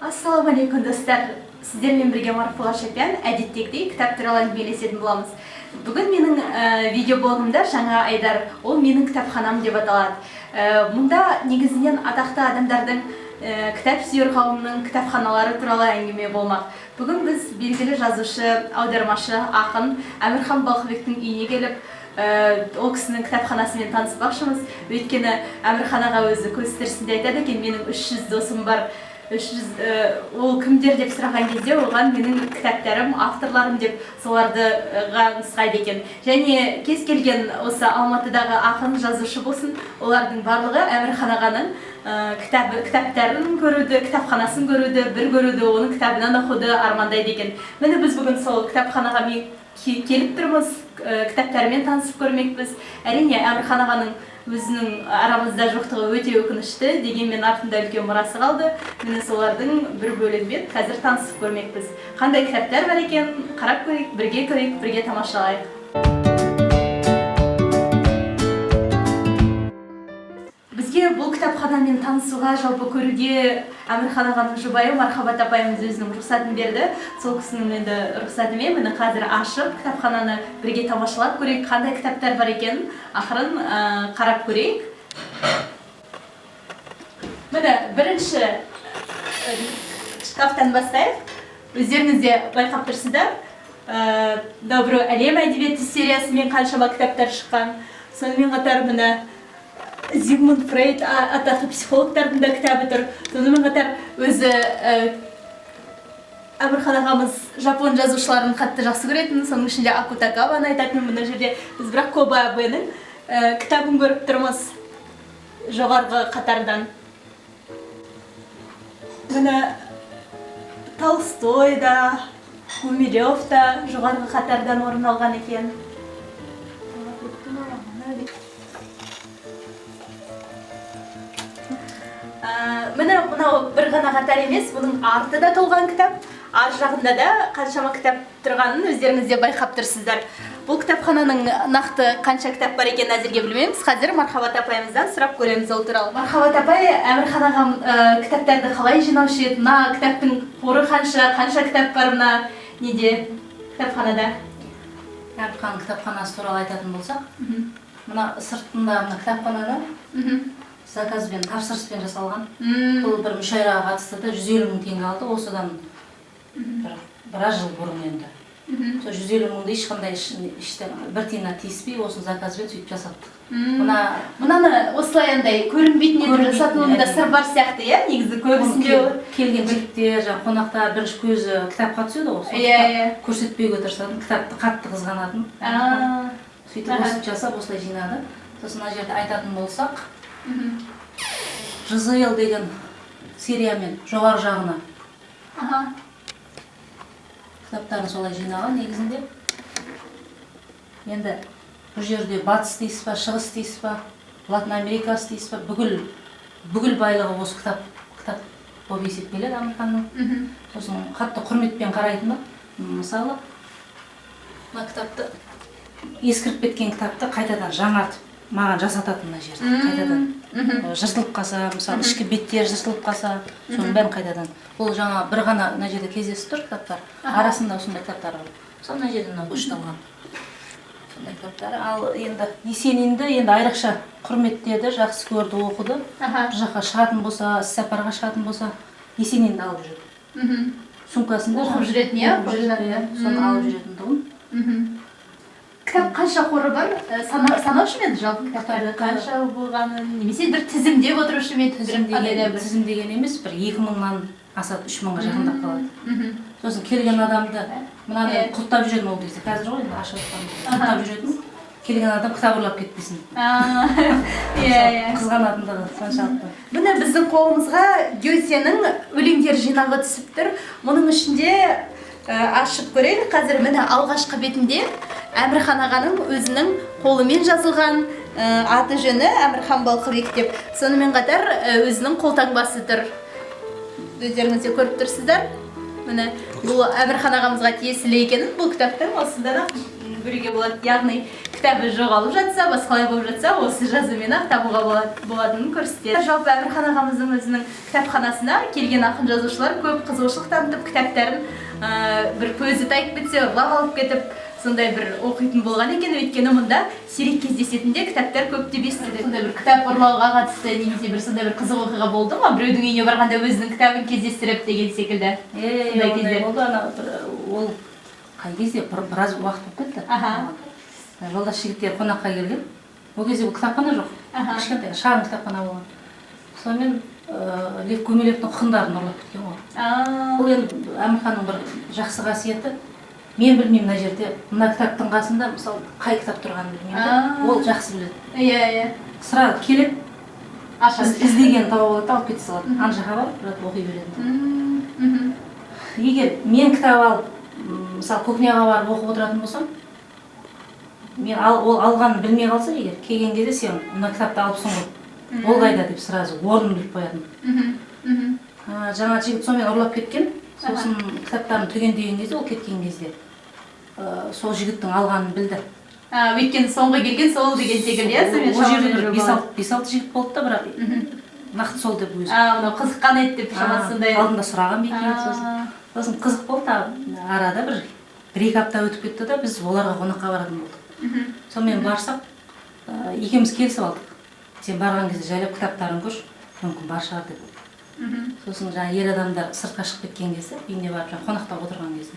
Ассалаумағалейкум достар, сіздермен бірге Марфуға Шапян әдеттегідей кітап туралы әңгімелесетін боламыз. Бүгін менің видеоблогымда жаңа айдар, ол менің кітапханам деп аталады. Мұнда негізінен атақты адамдардың кітап сүйер қауымның кітапханалары туралы әңгіме болмақ. Бүгін біз белгілі жазушы, аудармашы, ақын Әмірхан Балқыбектің үйіне келіп, ол кісінің кітапханасымен таныспақшымыз. Өйткені Әмірхан аға өзі көз тірісінде айтады екен, менің 300 досым бар. Ол кімдер деп сұраған кезде оған менің кітаптарым, авторларым деп соларды нұсқайды екен. Және кез келген осы Алматыдағы ақын жазушы болсын, олардың барлығы Әмірхан ағаның кітаптарын көруді, кітапханасын көруді, бір көруді, оның кітабынан оқуды армандайды екен. Міне біз бүгін сол кітапханаға келіп тұрмыз, кітаптарымен танысып көрмекпіз. Әрине Әмірхан ағаның өзінің арамызда жоқтығы өте өкінішті, дегенмен артында үлкен мұрасы қалды. Міне солардың бір бөлігімен қазір танысып көрмекпіз. Қандай кітаптар бар екен, қарап көрейік, бірге тамашалайық. Бізге бұл кітапханамен танысуға, жалпы көруге Әмірхан ағаның жұбайы Мархабат апайымыз өзінің рұқсатын берді. Сол кісінің енді рұқсатымен мені қазір ашып, кітапхананы бірге тамашалап көрейік, қандай кітаптар бар екенін ақырын қарап көрейік. Міне бірінші шкафтан бастайық. Өздеріңіз де байқап тұрсыздар. Добро әлем әдебиеті сериясымен қаншама кітаптар шыққан. Сонымен қатар міне Зигмунд Фрейд атақты психологтардың да кітабы тұр. Сонымен қатар өзі Әмірхан ағамыз жапон жазушыларын қатты жақсы көретін, соның ішінде Акутагаваны айтатын. Мына жерде біз бірақ Коба абайның кітабын көріп тұрмыз жоғарғы қатардан. Міне Толстой да, Гумилев та жоғарғы қатардан орын алған екен. Міне мынау бір ғана қатар емес, бұның арты да толған кітап, ар жағында да қаншама кітап тұрғанын өздеріңіз де байқап тұрсыздар. Бұл кітапхананың нақты қанша кітап бар екенін әзірге білмейміз. Қазір Мархабат апайымыздан сұрап көреміз ол туралы. Мархабат апай, Әмірхан ағам кітаптарды қалай жинаушы еді? Мына кітаптың қоры қанша кітап бар мына неде, кітапханада? Әмірхан кітапханасы туралы айтатын болсақ, мына сыртында мына кітапхананы заказбен, тапсырыспен жасалған. Бұл бір мүшайраға қатысты да 150 мың теңге алды. Осыдан біраз жыл бұрын енді. Сол 150 мыңды ешқандай іштен бір тиына тиіспей, осы заказбен сөйтіп жасаттық. Мұнаны осылай андай көрінбейтін етіп жасатылуында сыр бар сияқты, иә? Негізі көбісінде келген жігіттер, қонақта бірінші көзі кітапқа түседі ғой. Көрсетпеуге тырысатын, кітапты қатты қызғанатын. Сөйтіп осып жасап, осылай жинады. Сосын мына жерде айтатын болсақ, ЖЗЛ деген сериямен жоғары жағына кітаптарын солай жинаған негізінде. Енді бұл жерде батыс дейсіз ба, шығыс дейсіз ба, Латын Америкасы дейсіз ба, бүкіл байлығы осы кітап болып есептеледі Әмірханның. Сосын қатты құрметпен қарайтыны, мысалы, мына кітапты, ескіріп кеткен кітапты қайтадан жаңартып маған жасататын мына жерде, қайтадан. Жыртылып қалса, мысалы, ішкі беттер жыртылып қалса, соның бәрін қайтадан. Бұл жаңа бір ғана мына жерде кездесіп тұр кітаптар, арасында осындай кітаптар бар. Сол мына жерде мына ұшталған сондай кітаптар. Ал енді Есенинді енді айрықша құрметтеді, жақсы көрді, оқыды. Бір жаққа шығатын болса, іссапарға шығатын болса, Есенинді алып жүреді. Сумкасында оқып жүретін, иә? Соны алып жүретін тұғын. Кітап қанша қоры бар? Санаушы ма еді жалпы кітаптарды қанша болғанын, немесе бір тізімдеп отырушы ма еді? Тізім деген емес, бір 2000-нан асады, 3000-ға жақындап қалады. Сосын келген адамды мынаны құлттап жүретін ол кезде, қазір ғой енді ашып отқанымыз, құлттап жүретін, келген адам кітап ұрлап кетпесін. Қызғанатындығы соншалықты. Міне біздің қолымызға Гетенің өлеңдер жинағы түсіп тұр. Мұның ішінде ашып көрейік. Қазір міне алғашқы бетінде Әмірхан ағаның өзінің қолымен жазылған аты жөні Әмірхан Балқыбек деп. Сонымен қатар өзінің қолтаңбасы тұр. Өздеріңіз де көріп тұрсыздар. Міне бұл Әмірхан ағамызға тиесілі екенін бұл кітаптың осында да көруге болады. Яғни кітабы жоғалып жатса, басқалай болып жатса, осы жазумен ақ табуға болатынын көрсетеді. Жалпы Әмірхан ағамыздың өзінің кітапханасына келген ақын жазушылар көп қызығушылық танытып, кітаптарын бір көзі тайып кетсе, ұрлап алып кетіп, сондай бір оқитын болған екен. Өйткені мұнда сирек кездесетінде кітаптар көп деп естідік. Сондай бір кітап ұрлауға қатысты немесе бір сондай бір қызық оқиға болды ма? Біреудің үйіне барғанда өзінің кітабын кездестіріп деген секілді. Ондай кезде болды, ол қай кезде біраз уақыт болып кетті. Жолдас жігіттер қонаққа келген. Ол кезде бұл кітапхана жоқ. Кішкентай шағын кітапхана болған. Сонымен Лев Гумилевтің хындарын ұрлап кеткен ғой. Бұл енді Әмірханның бір жақсы қасиеті. Мен білмеймін мына жерде, мына кітаптың қасында, мысалы, қай кітап тұрғанын білмеймін. Ол жақсы біледі. Иә. Сразу келеді, іздеген тауып алады, алып кете салады. Ана жаққа барып, оқи береді. Егер мен кітап алып, мысалы, кухняға барып оқып отыратын болсам, мен ол алғанын білмей қалса, егер келген кезде сен мына кітапты алыпсың ғой, ол қайда деп сразу орнын біліп қоятын. Жаңа жігіт сонымен ұрлап кеткен, сосын кітаптарын түгендеген кезде, ол кеткен кезде сол жігіттің алғанын білді. Өйткені соңғы келген сол деген секілді, ол жерде бір 5-6 жігіт болды да, бірақ нақты сол деп өзі. Қызыққан еді деп шамасы сондай. Алдында сұраған бекем. Сосын қызық болды, арада бір 1-2 апта өтіп кетті да, біз оларға қонаққа баратын болдық. Сонымен барсақ, екеуміз келісіп алдық. Сен барған кезде жайлап кітаптарын көрші, мүмкін бар шығар деп. Сосын жаңа ер адамдар сыртқа шығып кеткен кезде, үйіне барып қонақта отырған кезде,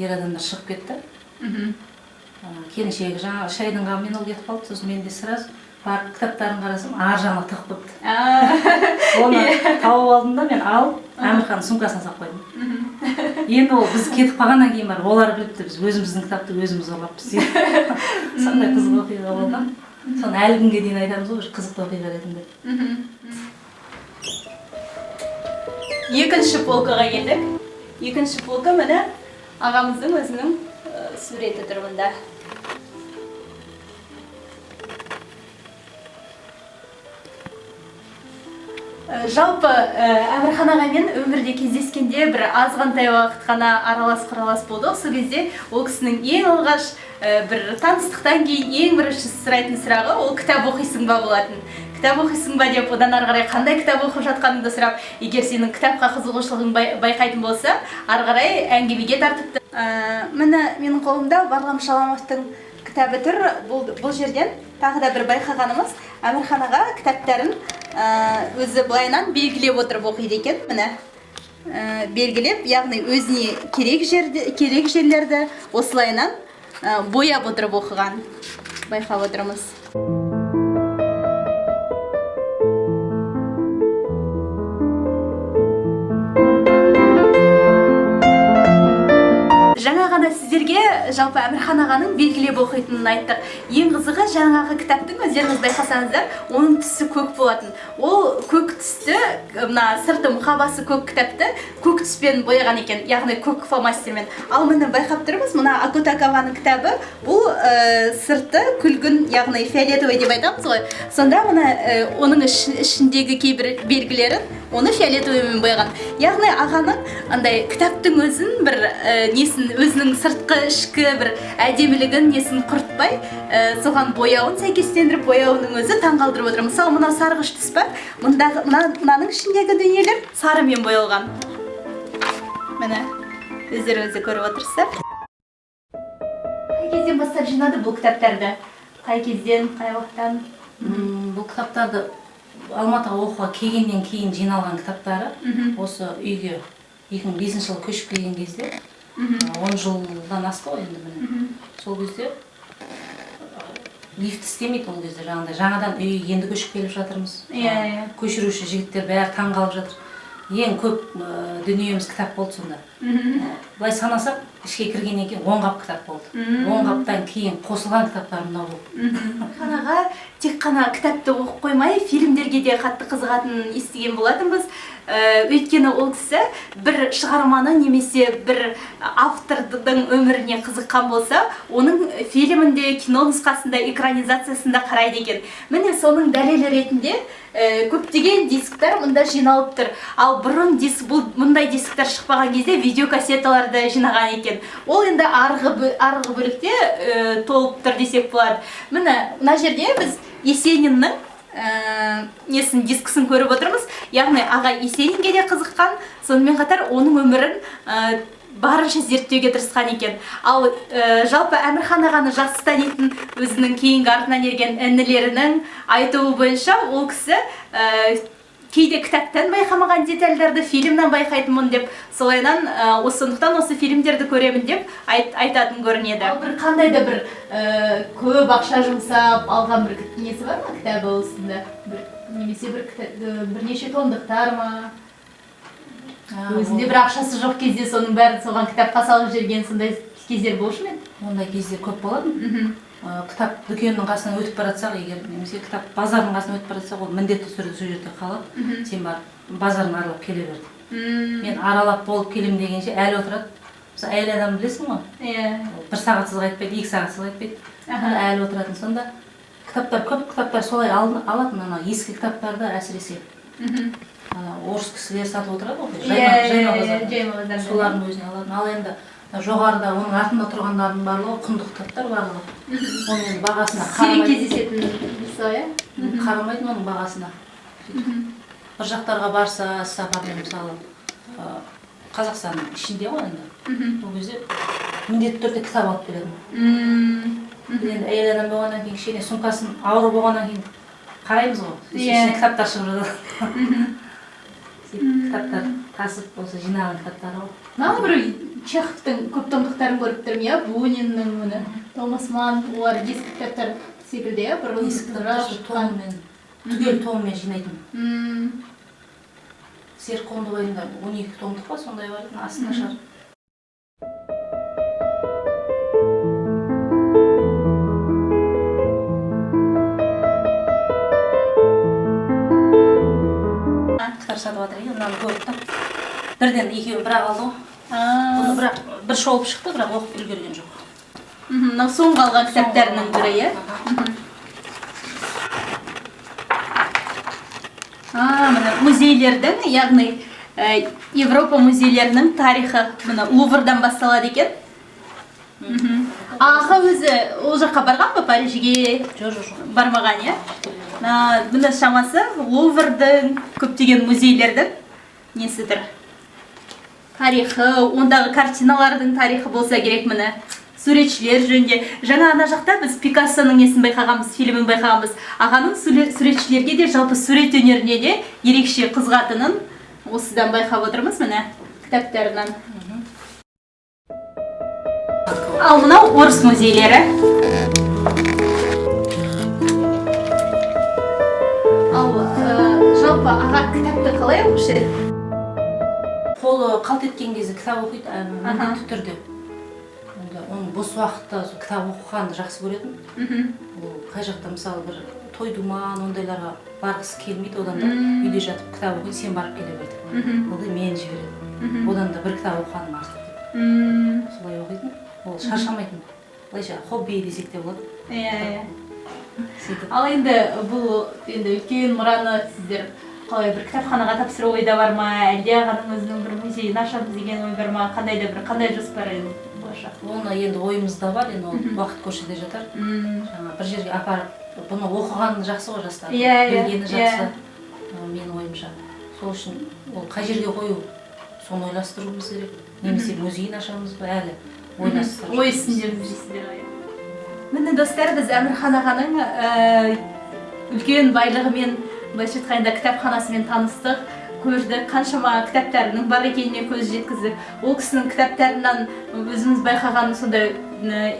ер адамдар шығып кетті. Келіншегі жаңа шайдың қамымен ол кетіп қалды. Сосын мен де сразу барып кітаптарын қарасам, ар жағына тығып қойыпты. Оны тауып алдым да мен алып, Әмірханның сумкасына салып қойдым. Енді ол біз кетіп қалғаннан кейін бар, олар біліпті, біз өзіміздің кітапты өзіміз ұрлаппыз. Сондай қызық оқиға болған. Соны әлі күнге дейін айтамыз ғой, қызықты оқиға ретінде. Екінші полкаға келдік. Екінші полка міне ағамыздың өзінің суреті тұр мұнда. Жалпы Әмірхан ағамен өмірде кездескенде бір азғантай уақыт қана аралас болды. Сол кезде ол кісінің ең алғаш бір таныстықтан кейін ең бірінші сұрайтын сұрағы ол кітап оқисың ба болатын. Кітап оқисың ба деп, одан ары қарай қандай кітап оқып жатқаныңды сұрап, егер сенің кітапқа қызығушылығың байқайтын болса, ары қарай әңгімеге тартыпты. Міне менің қолымда Барлам Шаламовтың кітабы тұр. Бұл жерден тағы да бір байқағанымыз, Әмірхан аға кітаптарын өзі былайынан белгілеп отырып оқиды екен. Міне белгілеп, яғни өзіне керек жерлерді осылайынан бояп отырып оқыған. Байқап отырмыз. Жаңа ғана сіздерге жалпы Әмірхан ағаның белгілеп оқитынын айттық. Ең қызығы жаңағы кітаптың өздеріңіз байқасаңыздар, оның түсі көк болатын. Ол көк түсті, мына сырты мұқабасы көк кітапты көк түспен бояған екен, яғни көк фломастермен. Ал міне байқап тұрмыз, мына Акутакаваның кітабы, бұл сырты күлгін, яғни фиолетовый деп айтамыз ғой. Сонда мына оның ішіндегі кейбір белгілерін оны фиолетовыймен бояған. Яғни ағаның андай кітаптың өзін бір несін, өзінің сыртқы ішкі бір әдемілігін несін құртпай, соған бояуын сәйкестендіріп, бояуының өзі таңғалдырып отыр. Мысалы, мынау сарғыш түс бар, мынаның ішіндегі дүниелер сарымен боялған. Міне, өздері көріп отырсыздар. Қай кезден бастап жинады бұл кітаптарды? Қай кезден, қай уақыттан? Бұл кітаптарды Алматыға оқуға келгеннен кейін жиналған кітаптары, осы үйге 2005 жылы көшіп келген кезде, 10 жылдан асты ғой енді міне. Сол кезде лифт істемейді, ол кезде жаңадан үй енді көшіп келіп жатырмыз. Көшіруші жігіттер бәрі таң қалып жатыр. Ең көп дүниеміз кітап болды сонда. Былай санасақ, ішке кіргеннен кейін 10 қап кітап болды. 10 қаптан кейін қосылған кітаптар мынау болды. Қанаға тек қана кітапты оқып қоймай, фильмдерге де қатты қызығатынын естіген болатынбыз. Өйткені ол кісі бір шығарманы немесе бір автордың өміріне қызыққан болса, оның фильмінде, кино нұсқасында, экранизациясында қарайды екен. Міне соның дәлелі ретінде көптеген дисктер мұнда жиналып тұр. Ал бұрын мұндай дисктер шықпаған кезде видеокассеталарды жинаған екен. екен. Ол енді арғы бөлікте толып тұр десек болады. Мына жерде біз Есениннің несін дискісін көріп отырмыз. Яғни аға Есенинге де қызыққан, сонымен қатар оның өмірін барынша зерттеуге тырысқан екен. Ал жалпы Әмірхан ағаны жақсы танитын өзінің кейінгі артынан ерген інілерінің айтуы бойынша ол кісі кейде кітаптан байқамаған детальдарды фильмнен байқайтынмын деп, солайынан сондықтан осы фильмдерді көремін деп айтатын көрінеді. Бір қандай да бір көп ақша жұмсап алған бір несі бар ма кітабы осында? Немесе бірнеше томдықтар ма? Өзінде бір ақшасы жоқ кезде соның бәрін соған кітапқа салып жүрген сондай кездер болушы ма еді? Ондай кездер көп болады. Кітап дүкенінің қасынан өтіп баратсақ егер, немесе кітап базардың қасынан өтіп баратсақ, ол міндетті түрде сол жерде қалады. Сен бар базарын аралап келе берді. Мен аралап болып келем дегенше әлі отырады. Мысалы әйел адам білесің ғой? Бір сағатсыз қайтпайды, 2 сағатсыз қайтпайды. Әлі отыратын. Сонда кітаптар, көп кітаптар солай алатын, ескі кітаптарды әсіресе. Орыс кісілер сатып отырады ғой, жайма базарда. Солардың өзіне алатын. Ал енді жоғарыда оның артында тұрғандардың барлығы құнды кітаптар барлығы. Оның енді бағасына сирек кездесетін мысалы, қарамайтын оның бағасына. Бір жақтарға барса, сапармен мысалы Қазақстанның ішінде ғой енді. Ол кезде міндетті түрде кітап алып келеді. Енді әйел адам болғаннан кейін кішкене сумкасын ауыр болғаннан кейін қараймыз ғой. Ішіне кітаптар шығып жатады. Кітаптар тасып осы жинаған кітаптары ғой. Маған бір Чеховтың көп томдықтарын көріп тұрмын, Буниннің, Томас Манн, олар ескі кітаптар секілді, бір ескі кітаптар түгел томмен жинайтын. Серік Қондыбайдың 12 томдық па, сондай бар, астына шығар. Кітап сатып жатыр екен, мынаны көріп бірден екеуін бірақ алды ғой. Бұны бірақ бір шолып шықты, бірақ оқып үлгерген жоқ. Мынау соңғы алған кітаптарының бірі, мына музейлердің, яғни Европа музейлерінің тарихы мына Луврдан басталады екен. Аға өзі ол жаққа барған ба, Парижге? Жоқ. Бармаған, е? Мына шамасы Луврдың көптеген музейлердің несідір? Тарихы, ондағы картиналардың тарихы болса керек міне. Суретшілер жөнінде. Жаңа ана жақта біз Пикассоның несін байқағанбыз, фильмін байқағанбыз. Ағаның суретшілерге де, жалпы сурет өнеріне де ерекше қызығатынын осыдан байқап отырмыз міне кітаптарынан. Ал мынау орыс музейлері. Ал жалпы аға кітапты қалай оқушы еді? Қолы қалт еткен кезде кітап оқиды, міндетті түрде. Оның бос уақытта кітап оқығанды жақсы көретін. Қай жақта мысалы бір той думан ондайларға барғысы келмейді, одан да үйде жатып кітап оқиды, сен барып келе берді. Ол да мені жібереді. Одан да бір кітап оқығаным артық деп. Солай оқитын. Ол шаршамайтын. Былайша хобби десек те болады. Ал енді бұл үлкен мұраны сіздер қалай бір кітапханаға тапсыру ойда бар ма, әлде ағаның өзінің бір музейін ашамыз деген ой бар ма, қандай жоспар енді болашақ? Оны енді ойымызда бар, енді ол уақыт көрсете жатар. Жаңа бір жерге апарып, бұны оқығаны жақсы ғой жастар, білгені жақсы, менің ойымша. Сол үшін ол қай жерге қою, соны ойластыруымыз керек. Немесе музейін ашамыз ба, әлі ойластырып. Ой үстіндеміз дейсіздер. Міне достар, біз Әмірхан ағаның үлкен байлығымен, былайша айтқанда кітапханасымен таныстық, көрдік, қаншама кітаптарының бар екеніне көз жеткіздік. Ол кісінің кітаптарынан өзіміз байқаған сондай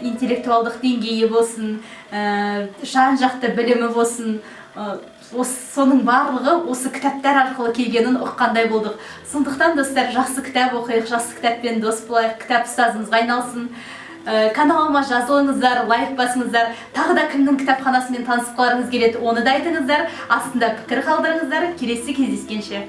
интеллектуалдық деңгейі болсын, жан-жақты білімі болсын, соның барлығы осы кітаптар арқылы келгенін ұққандай болдық. Сондықтан достар, жақсы кітап оқиық, жақсы кітаппен дос болайық, кітап ұстазымызға айналсын. Каналыма жазылыңыздар, лайк басыңыздар, тағы да кімнің кітапханасымен танысып қаларыңыз келеді, оны да айтыңыздар, астында пікір қалдырыңыздар. Келесі кездескенше.